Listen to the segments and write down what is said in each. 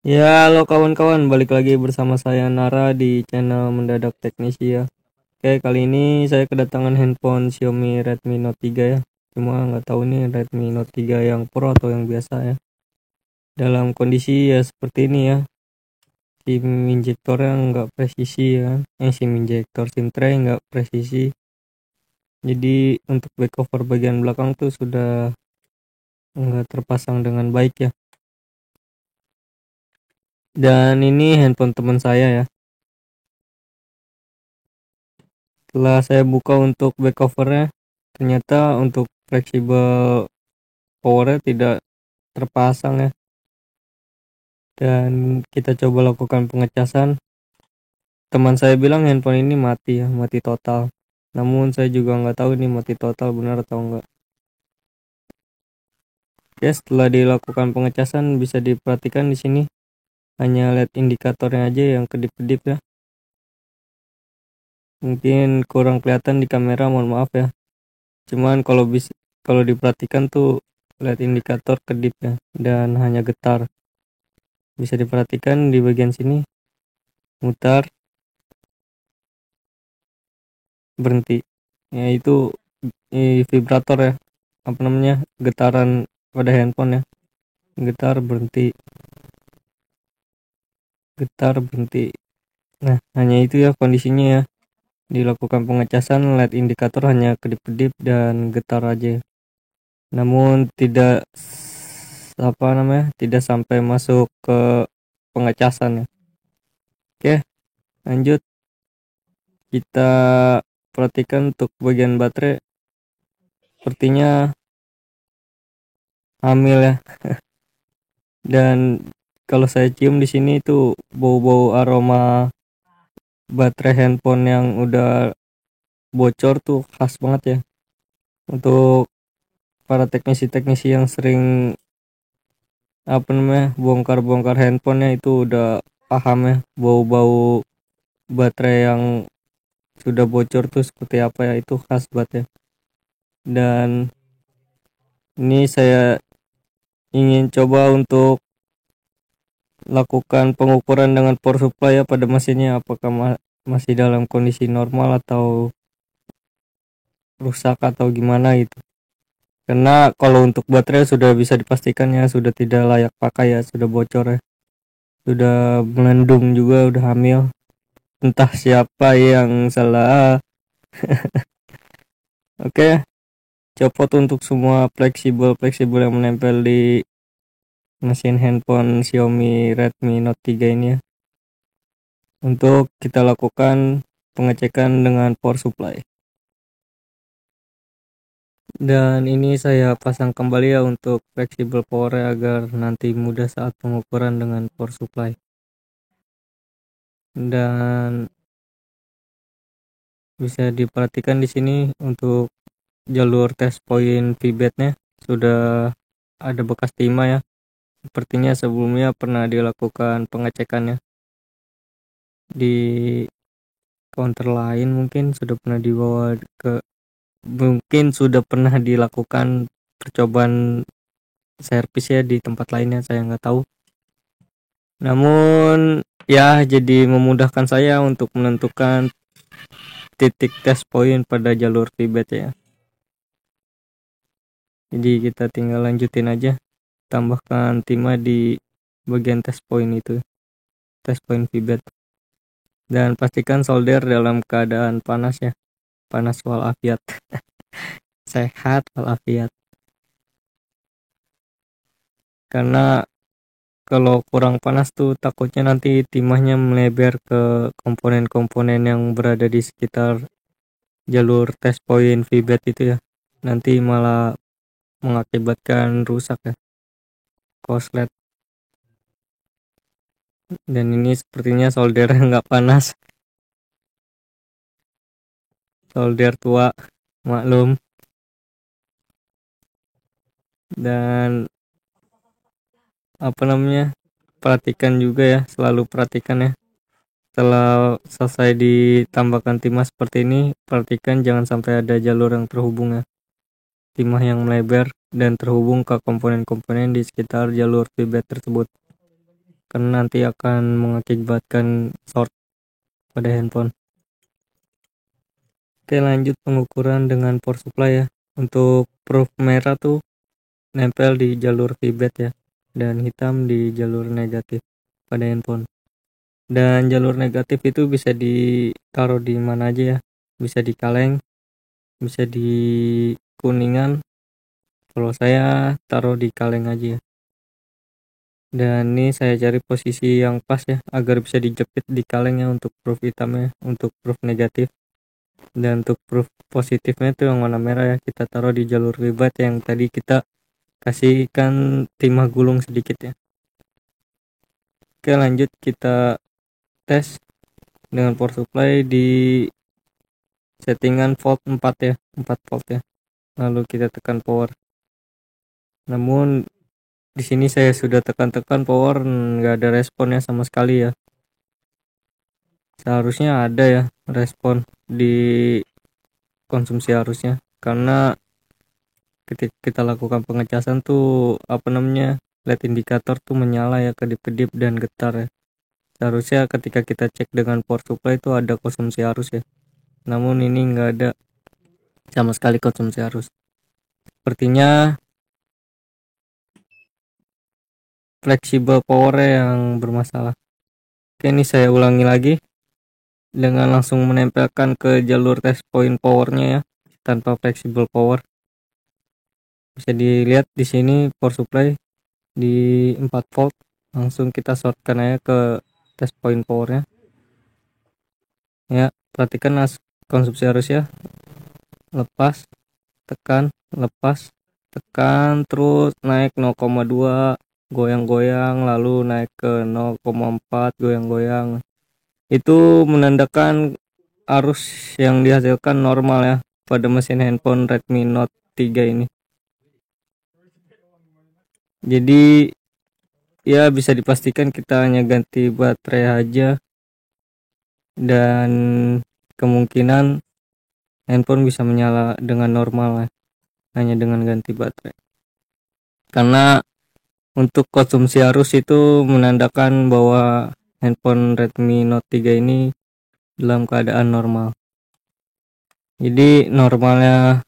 Ya, halo kawan-kawan, balik lagi bersama saya Nara di channel Mendadak Teknisi ya. Oke, kali ini saya kedatangan handphone Xiaomi Redmi Note 3 ya. Cuma nggak tahu nih Redmi Note 3 yang Pro atau yang biasa ya. Dalam kondisi ya seperti ini ya. SIM injektornya nggak presisi ya kan. SIM injektor, SIM tray nggak presisi. Jadi untuk back cover bagian belakang tuh sudah nggak terpasang dengan baik ya. Dan ini handphone teman saya ya. Setelah saya buka untuk back covernya, ternyata untuk fleksibel powernya tidak terpasang ya. Dan kita coba lakukan pengecasan. Teman saya bilang handphone ini mati ya, mati total. Namun saya juga nggak tahu ini mati total benar atau enggak. Ya, setelah dilakukan pengecasan bisa diperhatikan di sini hanya LED indikatornya aja yang kedip-kedip ya. Mungkin kurang kelihatan di kamera, mohon maaf ya. Cuman kalau diperhatikan tuh LED indikator kedip ya dan hanya getar. Bisa diperhatikan di bagian sini mutar berhenti ya, itu vibrator ya, apa namanya, getaran pada handphone ya, getar berhenti, getar berhenti. Nah, hanya itu ya kondisinya ya. Dilakukan pengecasan LED indikator hanya kedip-kedip dan getar aja, namun tidak sampai masuk ke pengecasan ya. Oke, lanjut kita perhatikan untuk bagian baterai, sepertinya hamil ya. Dan kalau saya cium di sini itu bau-bau aroma baterai handphone yang udah bocor tuh khas banget ya. Untuk para teknisi-teknisi yang sering bongkar-bongkar handphonenya itu udah paham ya bau-bau baterai yang sudah bocor tuh seperti apa ya, itu khas banget ya. Dan ini saya ingin coba untuk lakukan pengukuran dengan power supply ya pada mesinnya, apakah masih dalam kondisi normal atau rusak atau gimana gitu. Karena kalau untuk baterai sudah bisa dipastikan ya sudah tidak layak pakai ya, sudah bocor ya, sudah melendung juga, udah hamil. Entah siapa yang salah. Oke, copot untuk semua fleksibel yang menempel di mesin handphone Xiaomi Redmi Note 3 ini ya. Untuk kita lakukan pengecekan dengan power supply. Dan ini saya pasang kembali ya untuk fleksibel power agar nanti mudah saat pengukuran dengan power supply. Dan bisa diperhatikan di sini untuk jalur test point VBAT-nya sudah ada bekas timah ya. Sepertinya sebelumnya pernah dilakukan pengecekannya di counter lain, mungkin sudah pernah dilakukan percobaan servis ya di tempat lainnya, saya nggak tahu. Namun ya jadi memudahkan saya untuk menentukan titik test point pada jalur VBAT ya. Jadi kita tinggal lanjutin aja, tambahkan timah di bagian test point itu, test point VBAT. Dan pastikan solder dalam keadaan panas ya, panas walafiat. Sehat walafiat. Karena kalau kurang panas tuh takutnya nanti timahnya melebar ke komponen-komponen yang berada di sekitar jalur test point VBAT itu ya, nanti malah mengakibatkan rusak ya, korslet. Dan ini sepertinya solder nggak panas, solder tua, maklum. Dan perhatikan juga ya, selalu perhatikan ya, setelah selesai ditambahkan timah seperti ini, perhatikan jangan sampai ada jalur yang terhubung ya, timah yang melebar dan terhubung ke komponen-komponen di sekitar jalur VBAT tersebut. karena nanti akan mengakibatkan short pada handphone. Oke, lanjut pengukuran dengan power supply ya. Untuk proof merah tuh nempel di jalur feedback ya, dan hitam di jalur negatif pada handphone. Dan jalur negatif itu bisa ditaruh di mana aja ya, bisa di kaleng, bisa di kuningan. Kalau saya taruh di kaleng aja ya. Dan ini saya cari posisi yang pas ya, agar bisa dijepit di kalengnya untuk proof hitamnya, untuk proof negatif. Dan untuk proof positifnya itu yang warna merah ya, kita taruh di jalur feedback yang tadi kita kasihkan timah gulung sedikit ya. Oke, lanjut kita tes dengan power supply di settingan volt 4 ya, 4 volt ya. Lalu kita tekan power. Namun di sini saya sudah tekan-tekan power, nggak ada responnya sama sekali ya. Seharusnya ada ya respon di konsumsi arusnya, karena ketika kita lakukan pengecasan tuh LED indikator tuh menyala ya, kedip-kedip dan getar ya. Seharusnya ketika kita cek dengan power supply itu ada konsumsi arus ya, namun ini nggak ada sama sekali konsumsi arus. Sepertinya fleksibel power yang bermasalah. Oke, ini saya ulangi lagi dengan langsung menempelkan ke jalur test point powernya ya, tanpa fleksibel power. Bisa dilihat di sini power supply di 4 volt, langsung kita shortkan aja ke test point powernya ya. Perhatikan konsumsi arus ya, lepas, tekan, lepas, tekan, terus naik 0,2, goyang-goyang, lalu naik ke 0,4, goyang-goyang. Itu menandakan arus yang dihasilkan normal ya pada mesin handphone Redmi Note 3 ini. Jadi ya bisa dipastikan kita hanya ganti baterai aja, dan kemungkinan handphone bisa menyala dengan normal ya, hanya dengan ganti baterai. Karena untuk konsumsi arus itu menandakan bahwa handphone Redmi Note 3 ini dalam keadaan normal. Jadi normalnya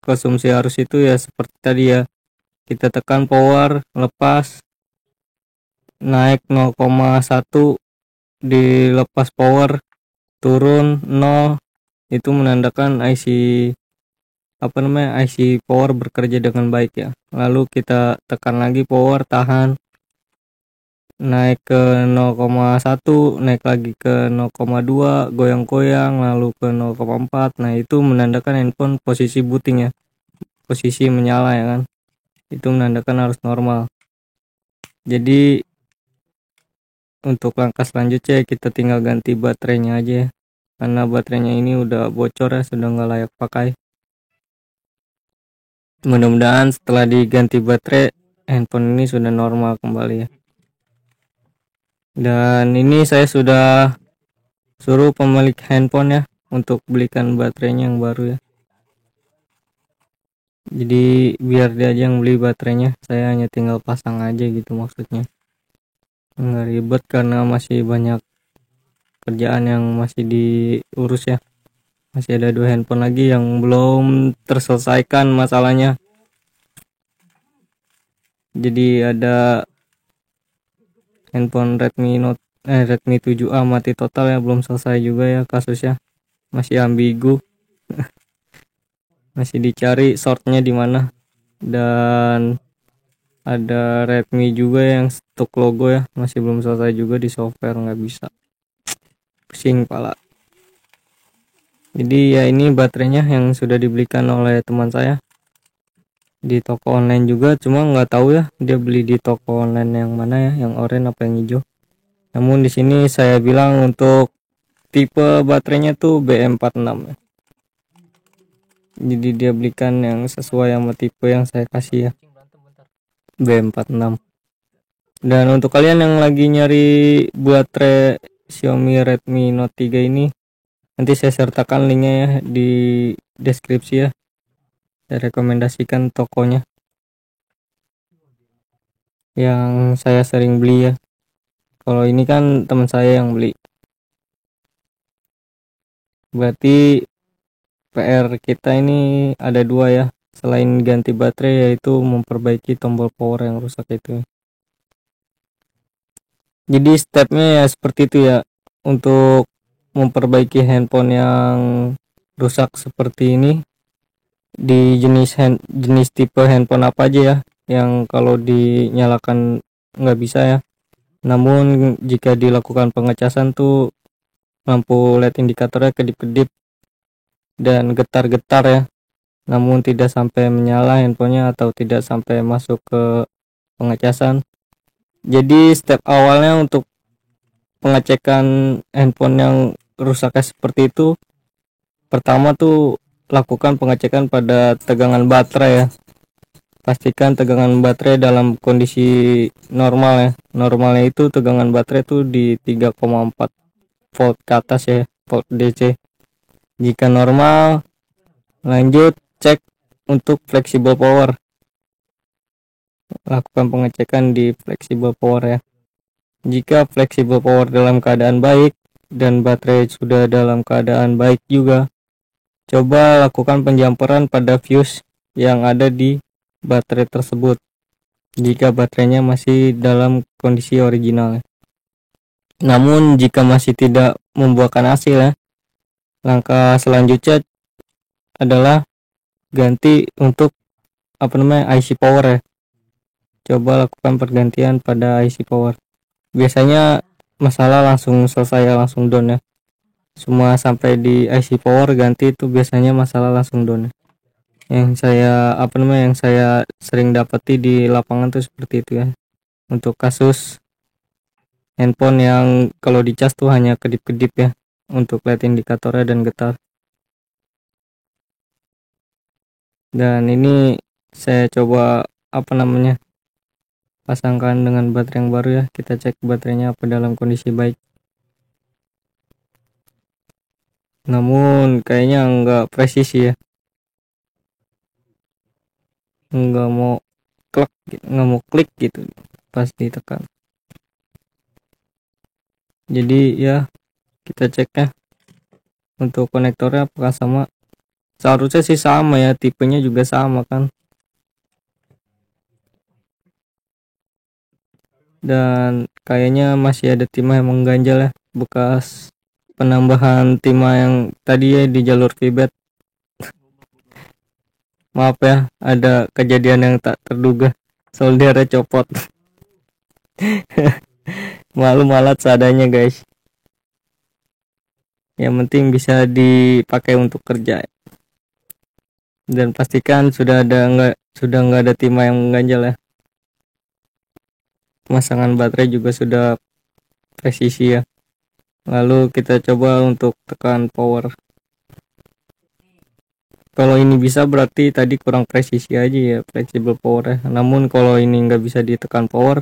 konsumsi arus itu ya seperti tadi ya, kita tekan power, lepas, naik 0,1, dilepas power, turun 0, itu menandakan IC power bekerja dengan baik ya. Lalu kita tekan lagi power, tahan, naik ke 0,1, naik lagi ke 0,2, goyang-goyang, lalu ke 0,4. Nah, itu menandakan handphone posisi booting ya, posisi menyala ya kan, itu menandakan harus normal. Jadi untuk langkah selanjutnya kita tinggal ganti baterainya aja ya, karena baterainya ini udah bocor ya, sudah nggak layak pakai. Mudah-mudahan setelah diganti baterai handphone ini sudah normal kembali ya. Dan ini saya sudah suruh pemilik handphone ya untuk belikan baterainya yang baru ya. Jadi biar dia aja yang beli baterainya, saya hanya tinggal pasang aja gitu maksudnya. Nggak ribet karena masih banyak kerjaan yang masih diurus ya. Masih ada 2 handphone lagi yang belum terselesaikan masalahnya. Jadi ada handphone Redmi 7A mati total ya, belum selesai juga ya kasusnya. Masih ambigu. Masih dicari shortnya di mana. Dan ada Redmi juga yang stok logo ya, masih belum selesai juga di software, nggak bisa. Pusing pala. Jadi ya ini baterainya yang sudah dibelikan oleh teman saya di toko online juga, cuma nggak tahu ya dia beli di toko online yang mana ya, yang oranye apa yang hijau. Namun di sini saya bilang untuk tipe baterainya tuh BM46 ya. Jadi dia belikan yang sesuai sama tipe yang saya kasih ya, BM46. Dan untuk kalian yang lagi nyari baterai Xiaomi Redmi Note 3 ini, nanti saya sertakan linknya ya di deskripsi ya. Saya rekomendasikan tokonya yang saya sering beli ya. Kalau ini kan teman saya yang beli. Berarti PR kita ini ada dua ya, selain ganti baterai yaitu memperbaiki tombol power yang rusak itu. Jadi stepnya ya seperti itu ya, untuk memperbaiki handphone yang rusak seperti ini. Di jenis tipe handphone apa aja ya yang kalau dinyalakan nggak bisa ya, namun jika dilakukan pengecasan tuh lampu LED indikatornya kedip-kedip dan getar-getar ya, namun tidak sampai menyala handphonenya atau tidak sampai masuk ke pengecasan. Jadi step awalnya untuk pengecekan handphone yang rusaknya seperti itu, pertama tuh lakukan pengecekan pada tegangan baterai ya. Pastikan tegangan baterai dalam kondisi normal ya. Normalnya itu tegangan baterai itu di 3,4 volt ke atas ya, volt DC. Jika normal, lanjut cek untuk flexible power. Lakukan pengecekan di flexible power ya. Jika flexible power dalam keadaan baik dan baterai sudah dalam keadaan baik juga, coba lakukan penjamperan pada fuse yang ada di baterai tersebut jika baterainya masih dalam kondisi original ya. Namun jika masih tidak membuahkan hasil ya, langkah selanjutnya adalah ganti untuk IC power ya. Coba lakukan pergantian pada IC power. Biasanya masalah langsung selesai ya, langsung down ya. Semua sampai di IC power ganti itu biasanya masalah langsung down ya. Yang saya sering dapati di lapangan tuh seperti itu ya. Untuk kasus handphone yang kalau dicas tuh hanya kedip-kedip ya, untuk LED indikatornya dan getar. Dan ini saya coba pasangkan dengan baterai yang baru ya. Kita cek baterainya apa dalam kondisi baik. Namun kayaknya enggak presisi ya, enggak mau klik gitu pas ditekan. Jadi ya kita cek ya untuk konektornya apakah sama. Seharusnya sih sama ya, tipenya juga sama kan. Dan kayaknya masih ada timah yang mengganjal ya, bekas penambahan timah yang tadi ya di jalur feedback. Maaf ya, ada kejadian yang tak terduga, soldernya copot. Malu malat seadanya guys. Yang penting bisa dipakai untuk kerja. Dan pastikan sudah nggak ada timah yang mengganjal ya. Pemasangan baterai juga sudah presisi ya. Lalu kita coba untuk tekan power. Kalau ini bisa berarti tadi kurang presisi aja ya, flexible power ya. Namun kalau ini nggak bisa ditekan power,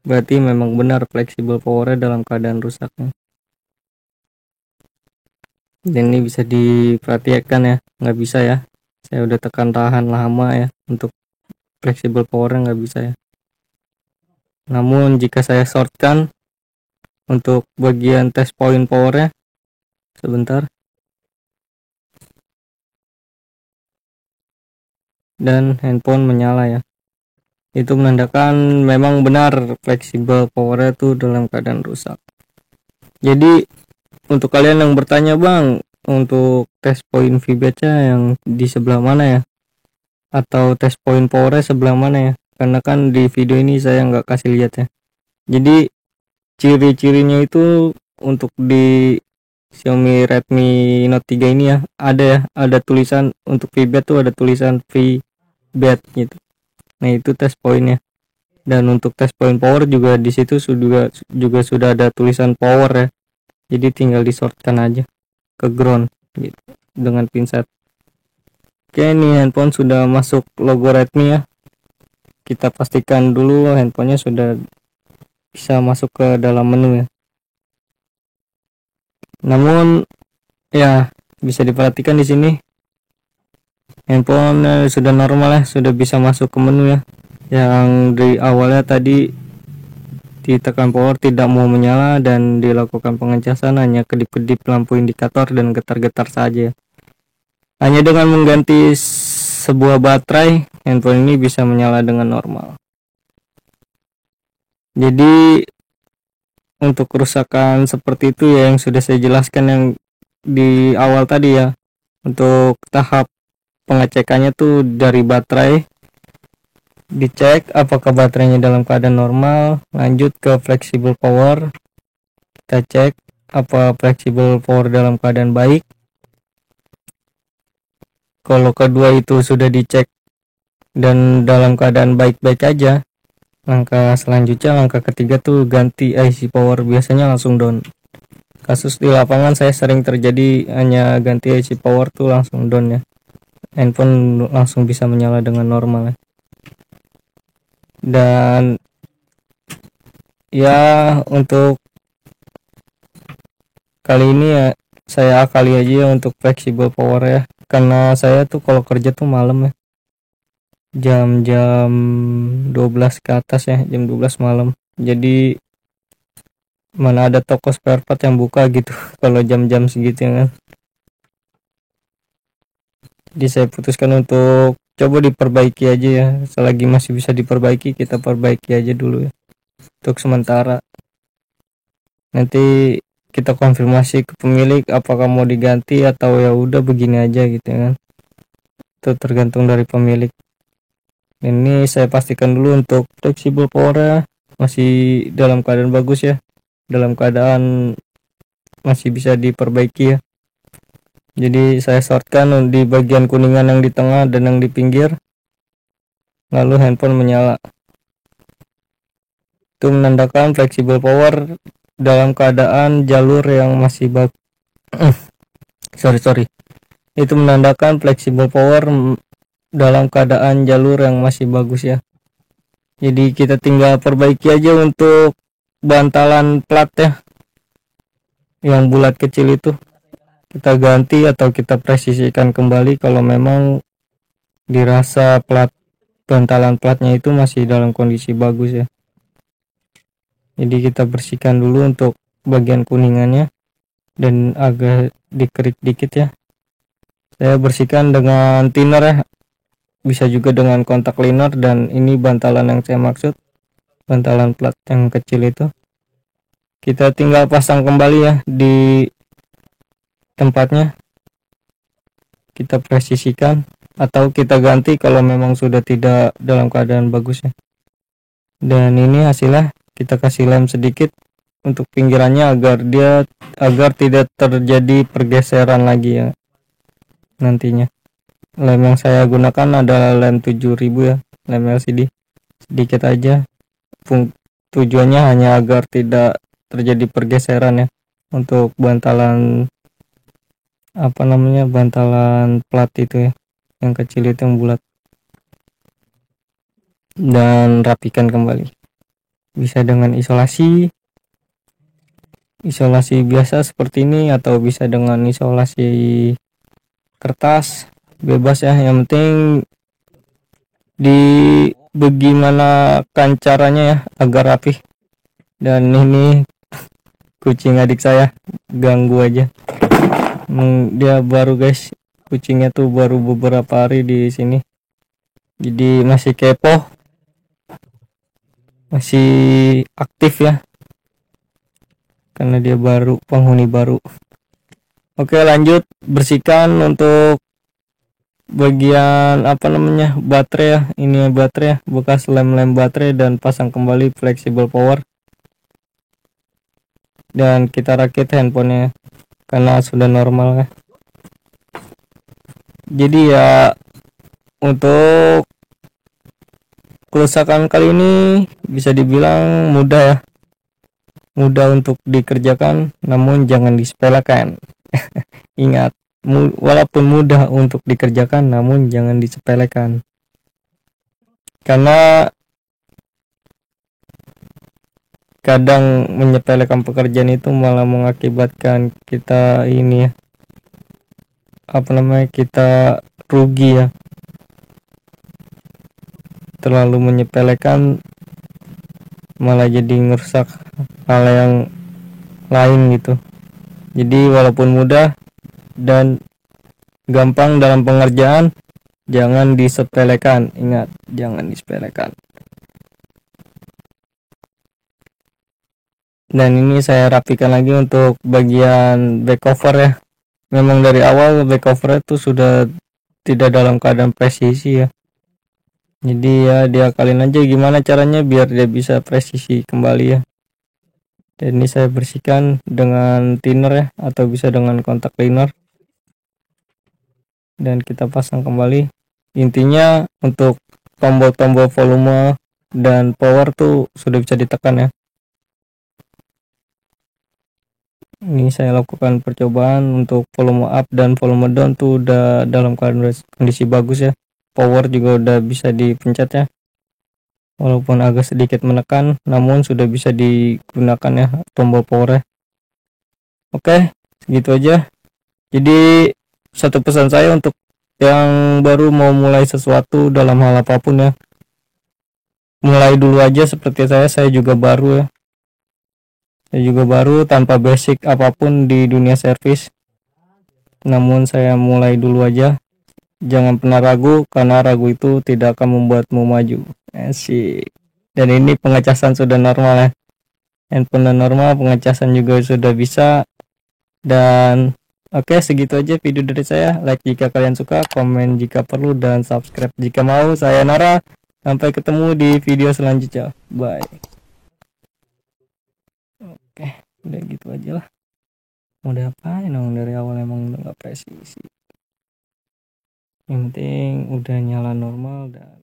berarti memang benar flexible powernya dalam keadaan rusaknya. Dan ini bisa diperhatikan ya, nggak bisa ya. Saya udah tekan tahan lama ya, untuk flexible powernya nggak bisa ya. Namun jika saya shortkan untuk bagian test point powernya, sebentar, dan handphone menyala ya, itu menandakan memang benar flexible powernya tuh dalam keadaan rusak. Jadi untuk kalian yang bertanya, bang, untuk test point feedbacknya yang di sebelah mana ya, atau test point powernya sebelah mana ya, karena kan di video ini saya nggak kasih lihat ya. Jadi ciri-cirinya itu untuk di Xiaomi Redmi Note 3 ini ya, ada tulisan untuk feedback tuh, ada tulisan feedback gitu. Nah itu test pointnya. Dan untuk test point power juga di situ juga sudah ada tulisan power ya. Jadi tinggal di-shortkan aja ke ground gitu dengan pinset. Oke, ini handphone sudah masuk logo Redmi ya. Kita pastikan dulu handphonenya sudah bisa masuk ke dalam menu ya. Namun ya bisa diperhatikan di sini handphone sudah normal ya, sudah bisa masuk ke menu ya. Yang dari awalnya tadi ditekan power tidak mau menyala dan dilakukan pengecasan, hanya kedip-kedip lampu indikator dan getar-getar saja. Hanya dengan mengganti sebuah baterai, handphone ini bisa menyala dengan normal. Jadi untuk kerusakan seperti itu ya yang sudah saya jelaskan yang di awal tadi ya. Untuk tahap pengecekannya tuh dari baterai, dicek apakah baterainya dalam keadaan normal, lanjut ke flexible power, kita cek apa flexible power dalam keadaan baik. Kalau kedua itu sudah dicek dan dalam keadaan baik-baik aja, langkah selanjutnya, langkah ketiga tuh ganti IC power, biasanya langsung down. Kasus di lapangan saya sering terjadi, hanya ganti IC power tuh langsung down ya, handphone langsung bisa menyala dengan normal ya. Dan ya untuk kali ini ya saya akali aja ya untuk flexible power ya, karena saya tuh kalau kerja tuh malam ya, jam 12 ke atas ya, jam 12 malam. Jadi mana ada toko spare part yang buka gitu kalau jam-jam segitu ya kan. Jadi saya putuskan untuk coba diperbaiki aja ya, selagi masih bisa diperbaiki kita perbaiki aja dulu ya untuk sementara. Nanti kita konfirmasi ke pemilik apakah mau diganti atau ya udah begini aja gitu ya kan. Itu tergantung dari pemilik. Ini saya pastikan dulu untuk flexible power masih dalam keadaan bagus ya, dalam keadaan masih bisa diperbaiki ya. Jadi saya shortkan di bagian kuningan yang di tengah dan yang di pinggir, lalu handphone menyala. Itu menandakan flexible power dalam keadaan jalur yang masih bagus. Itu menandakan flexible power dalam keadaan jalur yang masih bagus ya. Jadi kita tinggal perbaiki aja untuk bantalan plat ya, yang bulat kecil itu kita ganti atau kita presisikan kembali kalau memang dirasa bantalan platnya itu masih dalam kondisi bagus ya. Jadi kita bersihkan dulu untuk bagian kuningannya dan agak dikerik dikit ya. Saya bersihkan dengan thinner ya, bisa juga dengan kontak cleaner. Dan ini bantalan yang saya maksud, bantalan plat yang kecil itu kita tinggal pasang kembali ya di tempatnya, kita presisikan atau kita ganti kalau memang sudah tidak dalam keadaan bagus ya. Dan ini hasilnya, kita kasih lem sedikit untuk pinggirannya agar tidak terjadi pergeseran lagi ya nantinya. Lem yang saya gunakan adalah lem 7000 ya, lem LCD, sedikit aja. Tujuannya hanya agar tidak terjadi pergeseran ya untuk bantalan bantalan plat itu ya, yang kecil itu yang bulat. Dan rapikan kembali, bisa dengan isolasi biasa seperti ini atau bisa dengan isolasi kertas, bebas ya, yang penting bagaimana caranya ya agar rapih. Dan ini kucing adik saya ganggu aja, dia baru guys, kucingnya tuh baru beberapa hari di sini, jadi masih kepo, masih aktif ya, karena dia baru, penghuni baru. Oke, lanjut bersihkan untuk bagian baterai ya. Ini baterai ya, bekas lem-lem baterai, dan pasang kembali flexible power. Dan kita rakit handphonenya karena sudah normal ya. Jadi ya untuk kerusakan kali ini bisa dibilang mudah ya, mudah untuk dikerjakan, namun jangan disepelekan. Ingat, walaupun mudah untuk dikerjakan, namun jangan disepelekan, karena kadang menyepelekan pekerjaan itu malah mengakibatkan kita ini ya, kita rugi ya. Terlalu menyepelekan malah jadi ngerusak hal yang lain gitu. Jadi walaupun mudah dan gampang dalam pengerjaan, jangan disepelekan. Ingat, jangan disepelekan. Dan ini saya rapikan lagi untuk bagian back cover ya. Memang dari awal back cover itu sudah tidak dalam keadaan presisi ya. Jadi ya diakalin aja gimana caranya biar dia bisa presisi kembali ya. Dan ini saya bersihkan dengan thinner ya, atau bisa dengan kontak cleaner. Dan kita pasang kembali. Intinya untuk tombol-tombol volume dan power tuh sudah bisa ditekan ya. Ini saya lakukan percobaan untuk volume up dan volume down tuh udah dalam kondisi bagus ya. Power juga udah bisa dipencet ya, walaupun agak sedikit menekan namun sudah bisa digunakan ya tombol power ya. Oke, segitu aja. Jadi satu pesan saya untuk yang baru mau mulai sesuatu dalam hal apapun ya, mulai dulu aja. Seperti saya juga baru ya, saya juga baru tanpa basic apapun di dunia servis, namun saya mulai dulu aja. Jangan pernah ragu, karena ragu itu tidak akan membuatmu maju. Asik. Dan ini pengecasan sudah normal ya, handphone normal, pengecasan juga sudah bisa. Dan oke, segitu aja video dari saya. Like jika kalian suka, komen jika perlu, dan subscribe jika mau. Saya Nara, sampai ketemu di video selanjutnya. Bye. Oke, udah gitu aja lah. Mau diapain dong, dari awal emang udah gak presisi. Yang penting udah nyala normal dan